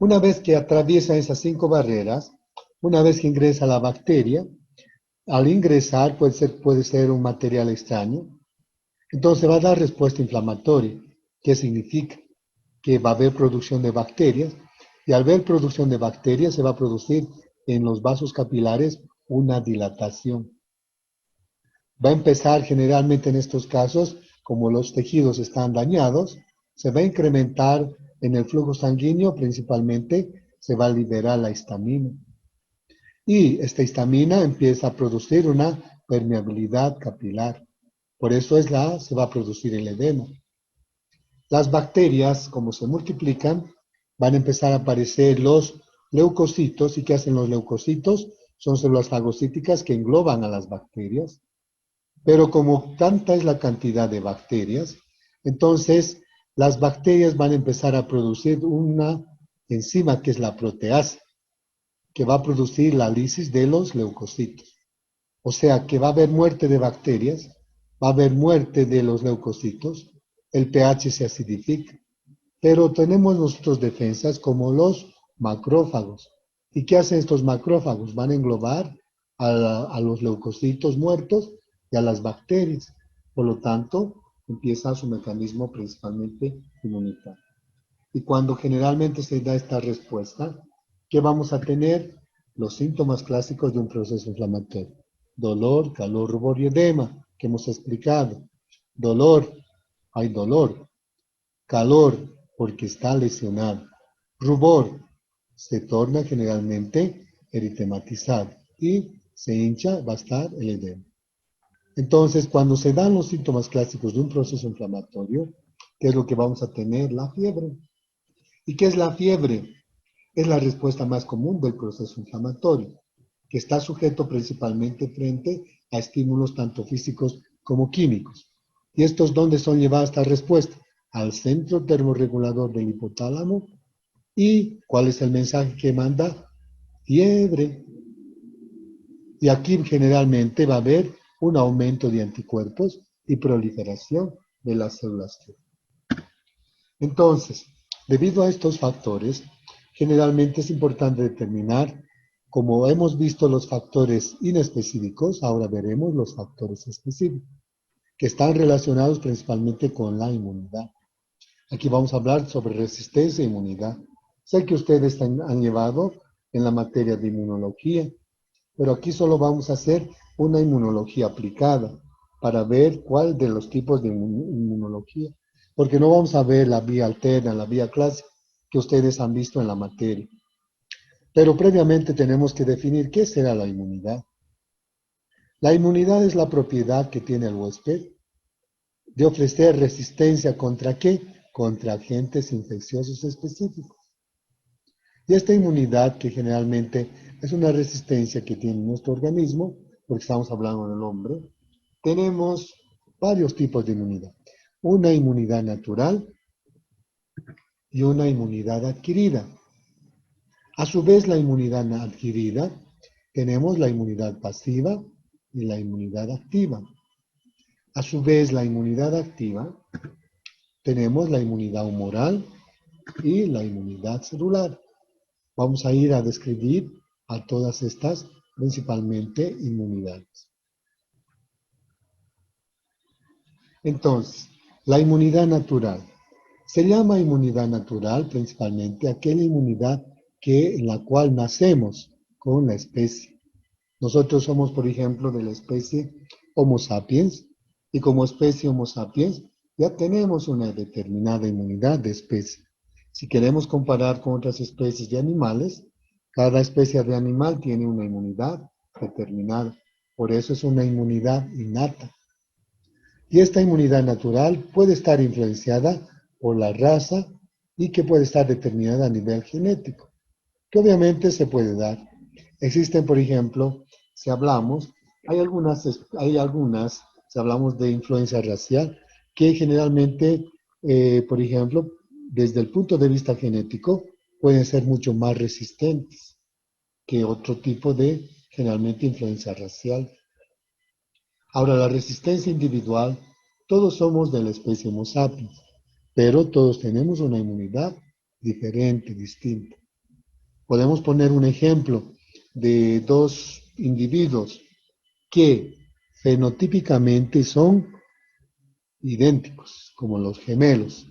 Una vez que atraviesa esas 5 barreras, una vez que ingresa la bacteria, al ingresar puede ser un material extraño, entonces va a dar respuesta inflamatoria. ¿Qué significa? Que va a haber producción de bacterias, y al ver producción de bacterias se va a producir en los vasos capilares una dilatación. Va a empezar generalmente en estos casos, como los tejidos están dañados, se va a incrementar en el flujo sanguíneo, principalmente se va a liberar la histamina. Y esta histamina empieza a producir una permeabilidad capilar. Por eso se va a producir el edema. Las bacterias, como se multiplican, van a empezar a aparecer los leucocitos. ¿Y qué hacen los leucocitos? Son células fagocíticas que engloban a las bacterias. Pero como tanta es la cantidad de bacterias, entonces las bacterias van a empezar a producir una enzima que es la proteasa, que va a producir la lisis de los leucocitos. O sea que va a haber muerte de bacterias, va a haber muerte de los leucocitos, el pH se acidifica. Pero tenemos nosotros defensas como los macrófagos. ¿Y qué hacen estos macrófagos? Van a englobar a los leucocitos muertos y a las bacterias. Por lo tanto, empieza su mecanismo principalmente inmunitario. Y cuando generalmente se da esta respuesta, ¿qué vamos a tener? Los síntomas clásicos de un proceso inflamatorio. Dolor, calor, rubor y edema, que hemos explicado. Dolor, hay dolor. Calor, porque está lesionado. Rubor, se torna generalmente eritematizado. Y se hincha, va a estar el edema. Entonces, cuando se dan los síntomas clásicos de un proceso inflamatorio, ¿qué es lo que vamos a tener? La fiebre. ¿Y qué es la fiebre? Es la respuesta más común del proceso inflamatorio, que está sujeto principalmente frente a estímulos tanto físicos como químicos. ¿Y estos dónde son llevadas esta respuesta? Al centro termorregulador del hipotálamo. ¿Y cuál es el mensaje que manda? Fiebre. Y aquí generalmente va a haber un aumento de anticuerpos y proliferación de las células T. Entonces, debido a estos factores, generalmente es importante determinar, como hemos visto los factores inespecíficos, ahora veremos los factores específicos, que están relacionados principalmente con la inmunidad. Aquí vamos a hablar sobre resistencia e inmunidad. Sé que ustedes han llevado en la materia de inmunología, pero aquí solo vamos a hacer una inmunología aplicada para ver cuál de los tipos de inmunología, porque no vamos a ver la vía alterna, la vía clásica que ustedes han visto en la materia. Pero previamente tenemos que definir qué será la inmunidad. La inmunidad es la propiedad que tiene el huésped de ofrecer resistencia ¿contra qué? Contra agentes infecciosos específicos. Y esta inmunidad, que generalmente es una resistencia que tiene nuestro organismo, porque estamos hablando del hombre, tenemos varios tipos de inmunidad. Una inmunidad natural y una inmunidad adquirida. A su vez, la inmunidad adquirida, tenemos la inmunidad pasiva y la inmunidad activa. A su vez, la inmunidad activa, tenemos la inmunidad humoral y la inmunidad celular. Vamos a ir a describir a todas estas, principalmente inmunidades. Entonces, la inmunidad natural. Se llama inmunidad natural principalmente aquella inmunidad en la cual nacemos con la especie. Nosotros somos, por ejemplo, de la especie Homo sapiens, y como especie Homo sapiens ya tenemos una determinada inmunidad de especie. Si queremos comparar con otras especies de animales, cada especie de animal tiene una inmunidad determinada. Por eso es una inmunidad innata. Y esta inmunidad natural puede estar influenciada por la raza y que puede estar determinada a nivel genético, que obviamente se puede dar. Existen, por ejemplo, si hablamos, hay algunas, si hablamos de influencia racial, que generalmente, por ejemplo, desde el punto de vista genético, pueden ser mucho más resistentes que otro tipo de, generalmente, influencia racial. Ahora, la resistencia individual, todos somos de la especie Homo sapiens, pero todos tenemos una inmunidad diferente, distinta. Podemos poner un ejemplo de dos individuos que fenotípicamente son idénticos, como los gemelos,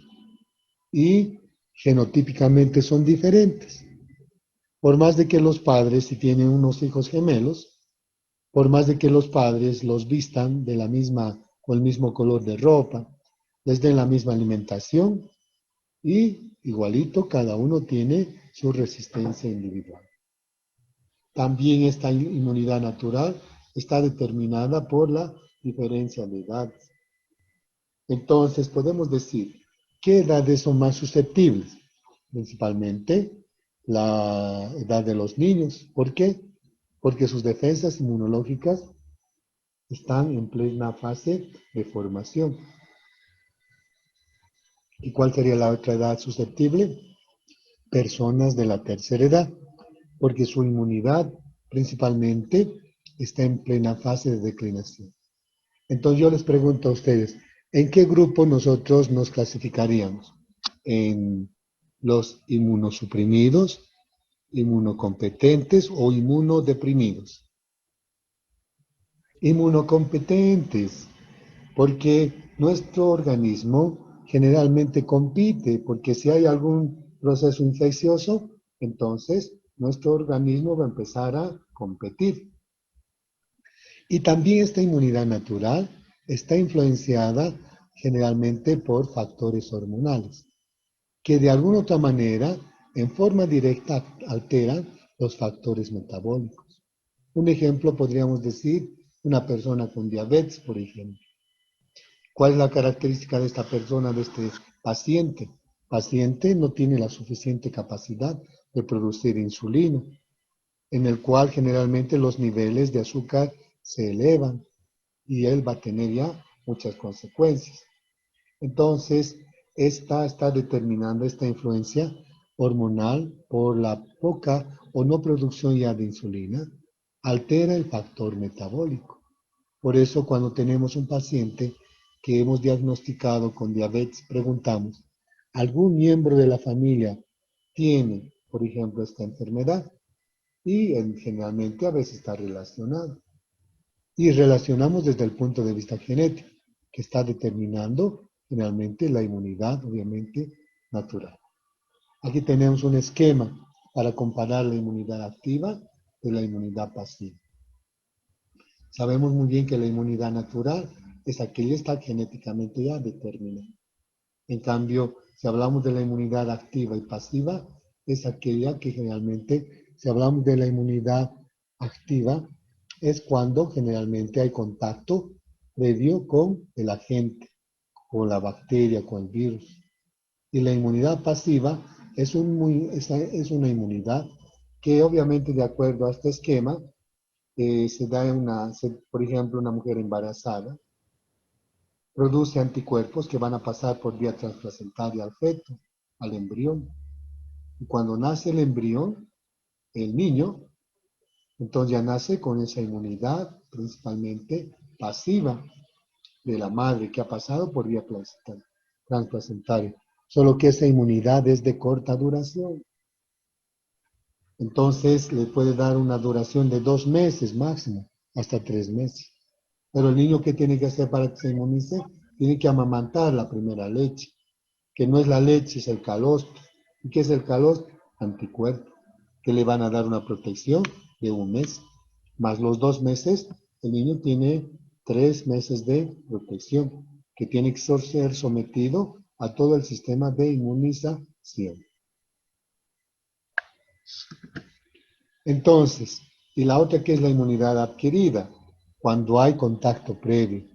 y genotípicamente son diferentes. Por más de que los padres, si tienen unos hijos gemelos, por más de que los padres los vistan de la misma, con el mismo color de ropa, les den la misma alimentación y igualito cada uno tiene su resistencia individual. También esta inmunidad natural está determinada por la diferencia de edades. Entonces podemos decir, ¿qué edades son más susceptibles? Principalmente la edad de los niños. ¿Por qué? Porque sus defensas inmunológicas están en plena fase de formación. ¿Y cuál sería la otra edad susceptible? Personas de la tercera edad, porque su inmunidad principalmente está en plena fase de declinación. Entonces yo les pregunto a ustedes, ¿en qué grupo nosotros nos clasificaríamos? ¿En los inmunosuprimidos, inmunocompetentes o inmunodeprimidos? Inmunocompetentes, porque nuestro organismo generalmente compite, porque si hay algún proceso infeccioso, entonces nuestro organismo va a empezar a competir. Y también esta inmunidad natural está influenciada generalmente por factores hormonales, que de alguna otra manera, en forma directa, alteran los factores metabólicos. Un ejemplo podríamos decir una persona con diabetes, por ejemplo. ¿Cuál es la característica de esta persona, de este paciente? El paciente no tiene la suficiente capacidad de producir insulina, en el cual generalmente los niveles de azúcar se elevan y él va a tener ya muchas consecuencias. Entonces, esta está determinando esta influencia hormonal por la poca o no producción ya de insulina, altera el factor metabólico. Por eso, cuando tenemos un paciente que hemos diagnosticado con diabetes, preguntamos, ¿algún miembro de la familia tiene, por ejemplo, esta enfermedad? Y generalmente a veces está relacionado. Y relacionamos desde el punto de vista genético, que está determinando generalmente la inmunidad, obviamente, natural. Aquí tenemos un esquema para comparar la inmunidad activa de la inmunidad pasiva. Sabemos muy bien que la inmunidad natural es aquella que está genéticamente ya determinada. En cambio, si hablamos de la inmunidad activa y pasiva, es aquella que generalmente, si hablamos de la inmunidad activa, es cuando generalmente hay contacto previo con el agente, con la bacteria, con el virus. Y la inmunidad pasiva es una inmunidad que obviamente de acuerdo a este esquema, se da por ejemplo, una mujer embarazada, produce anticuerpos que van a pasar por vía transplacentaria al feto, al embrión. Y cuando nace el embrión, el niño, entonces ya nace con esa inmunidad principalmente pasiva de la madre que ha pasado por vía transplacentaria. Solo que esa inmunidad es de corta duración. Entonces le puede dar una duración de 2 meses máximo, hasta 3 meses. Pero el niño, ¿qué tiene que hacer para que se inmunice? Tiene que amamantar la primera leche, que no es la leche, es el calostro. ¿Y qué es el calostro? Anticuerpo, que le van a dar una protección de 1 mes. Más los 2 meses, el niño tiene 3 meses de protección, que tiene que ser sometido a todo el sistema de inmunización. Entonces, y la otra que es la inmunidad adquirida, cuando hay contacto previo.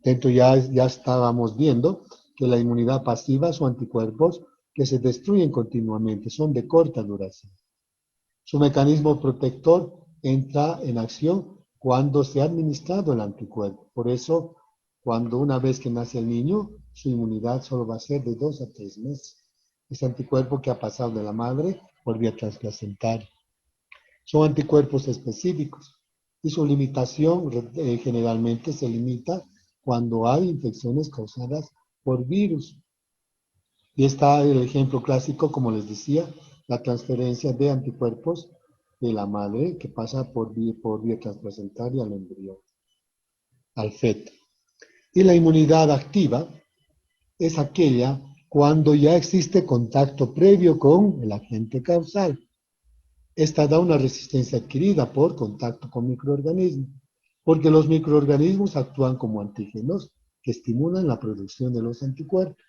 Dentro ya estábamos viendo que la inmunidad pasiva son anticuerpos que se destruyen continuamente, son de corta duración. Su mecanismo protector entra en acción cuando se ha administrado el anticuerpo. Por eso, cuando una vez que nace el niño, su inmunidad solo va a ser de 2 a 3 meses. Ese anticuerpo que ha pasado de la madre por vía transplacentaria. Son anticuerpos específicos y su limitación generalmente se limita cuando hay infecciones causadas por virus. Y está el ejemplo clásico, como les decía, la transferencia de anticuerpos de la madre que pasa por vía transplacentaria al embrión, al feto. Y la inmunidad activa es aquella cuando ya existe contacto previo con el agente causal. Esta da una resistencia adquirida por contacto con microorganismos, porque los microorganismos actúan como antígenos que estimulan la producción de los anticuerpos.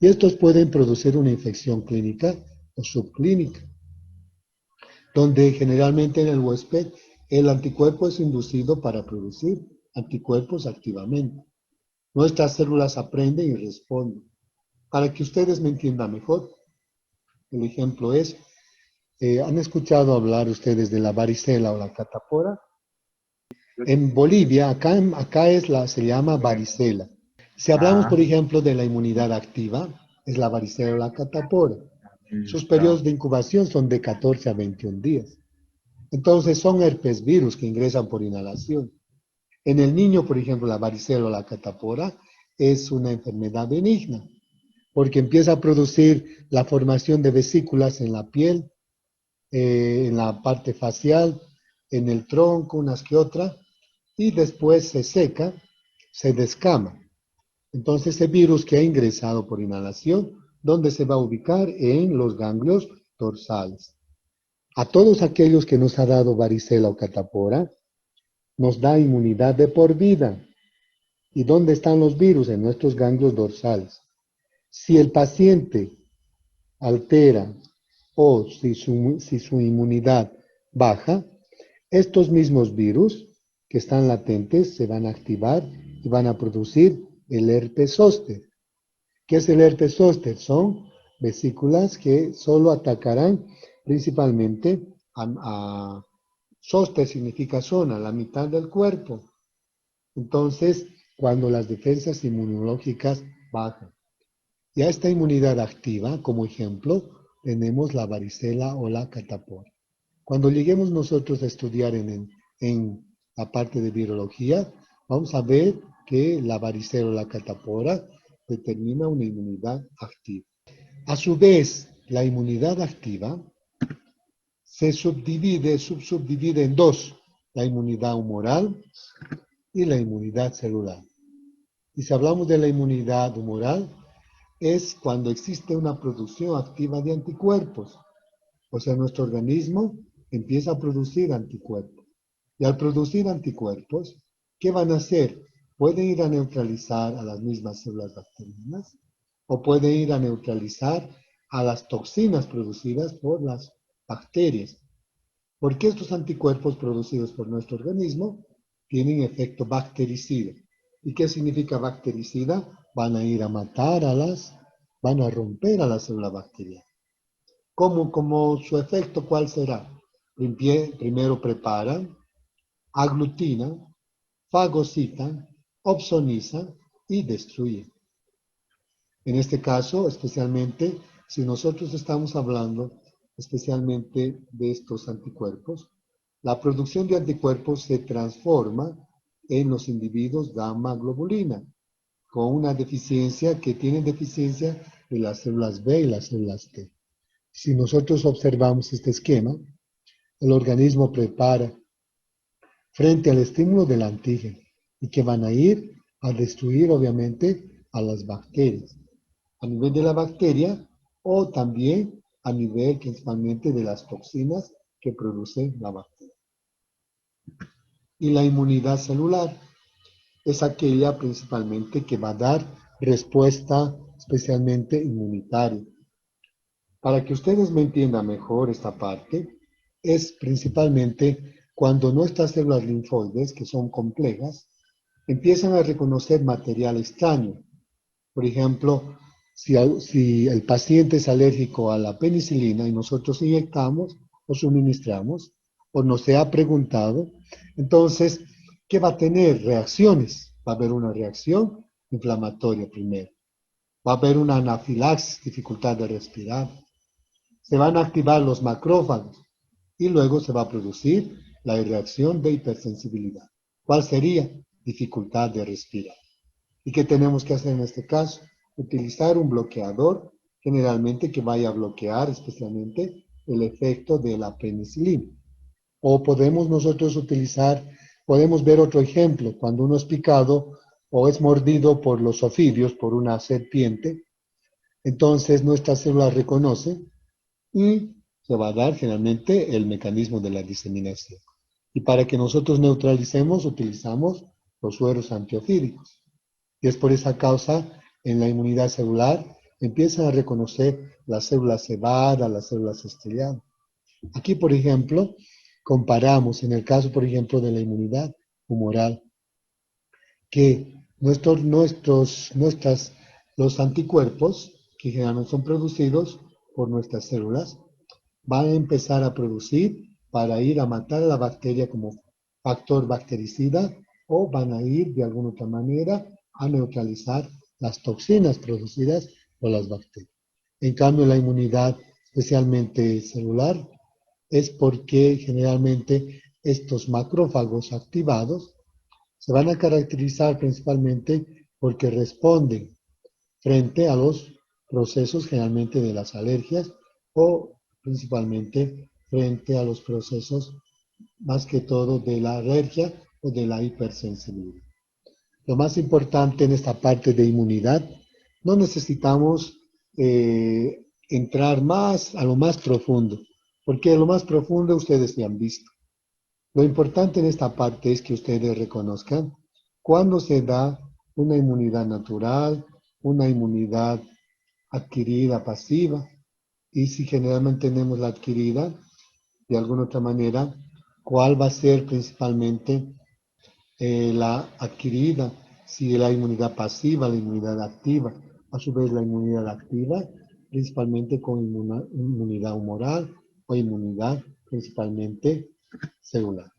Y estos pueden producir una infección clínica o subclínica, donde generalmente en el huésped el anticuerpo es inducido para producir anticuerpos activamente. Nuestras células aprenden y responden. Para que ustedes me entiendan mejor, el ejemplo es, ¿han escuchado hablar ustedes de la varicela o la catapora? En Bolivia, se llama varicela. Si hablamos, Ah, por ejemplo, de la inmunidad activa, es la varicela o la catapora. Sus listo. periodos de incubación son de 14 a 21 días. Entonces son herpes virus que ingresan por inhalación. En el niño, por ejemplo, la varicela o la catapora es una enfermedad benigna, porque empieza a producir la formación de vesículas en la piel, en la parte facial, en el tronco, unas que otras, y después se seca, se descama. Entonces, ese virus que ha ingresado por inhalación, ¿dónde se va a ubicar? En los ganglios dorsales. A todos aquellos que nos ha dado varicela o catapora, nos da inmunidad de por vida. ¿Y dónde están los virus? En nuestros ganglios dorsales. Si el paciente altera o si su inmunidad baja, estos mismos virus que están latentes se van a activar y van a producir el herpes zóster. ¿Qué es el herpes zóster? Son vesículas que solo atacarán principalmente a zóster significa zona, la mitad del cuerpo. Entonces, cuando las defensas inmunológicas bajan. Y a esta inmunidad activa, como ejemplo, tenemos la varicela o la catapora. Cuando lleguemos nosotros a estudiar en la parte de virología, vamos a ver que la varicela o la catapora determina una inmunidad activa. A su vez, la inmunidad activa se subdivide en dos, la inmunidad humoral y la inmunidad celular. Y si hablamos de la inmunidad humoral, es cuando existe una producción activa de anticuerpos. O sea, nuestro organismo empieza a producir anticuerpos. Y al producir anticuerpos, ¿qué van a hacer? Pueden ir a neutralizar a las mismas células bacterianas o pueden ir a neutralizar a las toxinas producidas por las bacterias. Porque estos anticuerpos producidos por nuestro organismo tienen efecto bactericida. ¿Y qué significa bactericida? Van a ir a matar van a romper a la célula bacteriana. Como su efecto, ¿cuál será? Primero preparan, aglutinan, fagocitan, opsonizan y destruyen. En este caso, especialmente, si nosotros estamos hablando especialmente de estos anticuerpos, la producción de anticuerpos se transforma en los individuos gamma globulina, con una deficiencia que tienen deficiencia de las células B y las células T. Si nosotros observamos este esquema, el organismo prepara frente al estímulo del antígeno y que van a ir a destruir obviamente a las bacterias, a nivel de la bacteria o también a nivel principalmente de las toxinas que produce la bacteria. Y la inmunidad celular es aquella principalmente que va a dar respuesta especialmente inmunitaria. Para que ustedes me entiendan mejor esta parte, es principalmente cuando nuestras células linfoides, que son complejas, empiezan a reconocer material extraño. Por ejemplo, si el paciente es alérgico a la penicilina y nosotros inyectamos o suministramos, o no se ha preguntado, entonces, ¿qué va a tener? Reacciones. Va a haber una reacción inflamatoria primero. Va a haber una anafilaxis, dificultad de respirar. Se van a activar los macrófagos y luego se va a producir la reacción de hipersensibilidad. ¿Cuál sería? Dificultad de respirar. ¿Y qué tenemos que hacer en este caso? Utilizar un bloqueador generalmente que vaya a bloquear especialmente el efecto de la penicilina. O podemos nosotros utilizar, podemos ver otro ejemplo, cuando uno es picado o es mordido por los ofidios, por una serpiente, entonces nuestra célula reconoce y se va a dar generalmente el mecanismo de la diseminación. Y para que nosotros neutralicemos, utilizamos los sueros antiofídicos. Y es por esa causa, en la inmunidad celular, empiezan a reconocer las células cebadas, las células estrelladas. Aquí, por ejemplo, comparamos, en el caso, por ejemplo, de la inmunidad humoral, que los anticuerpos, que generalmente son producidos por nuestras células, van a empezar a producir para ir a matar a la bacteria como factor bactericida o van a ir de alguna otra manera a neutralizar las toxinas producidas por las bacterias. En cambio, la inmunidad, especialmente celular, es porque generalmente estos macrófagos activados se van a caracterizar principalmente porque responden frente a los procesos generalmente de las alergias o principalmente frente a los procesos más que todo de la alergia o de la hipersensibilidad. Lo más importante en esta parte de inmunidad, no necesitamos entrar más a lo más profundo, porque a lo más profundo ustedes ya han visto. Lo importante en esta parte es que ustedes reconozcan cuándo se da una inmunidad natural, una inmunidad adquirida pasiva, y si generalmente tenemos la adquirida, de alguna otra manera, cuál va a ser principalmente la adquirida, si la inmunidad pasiva, la inmunidad activa, a su vez la inmunidad activa, principalmente con inmunidad humoral o inmunidad principalmente celular.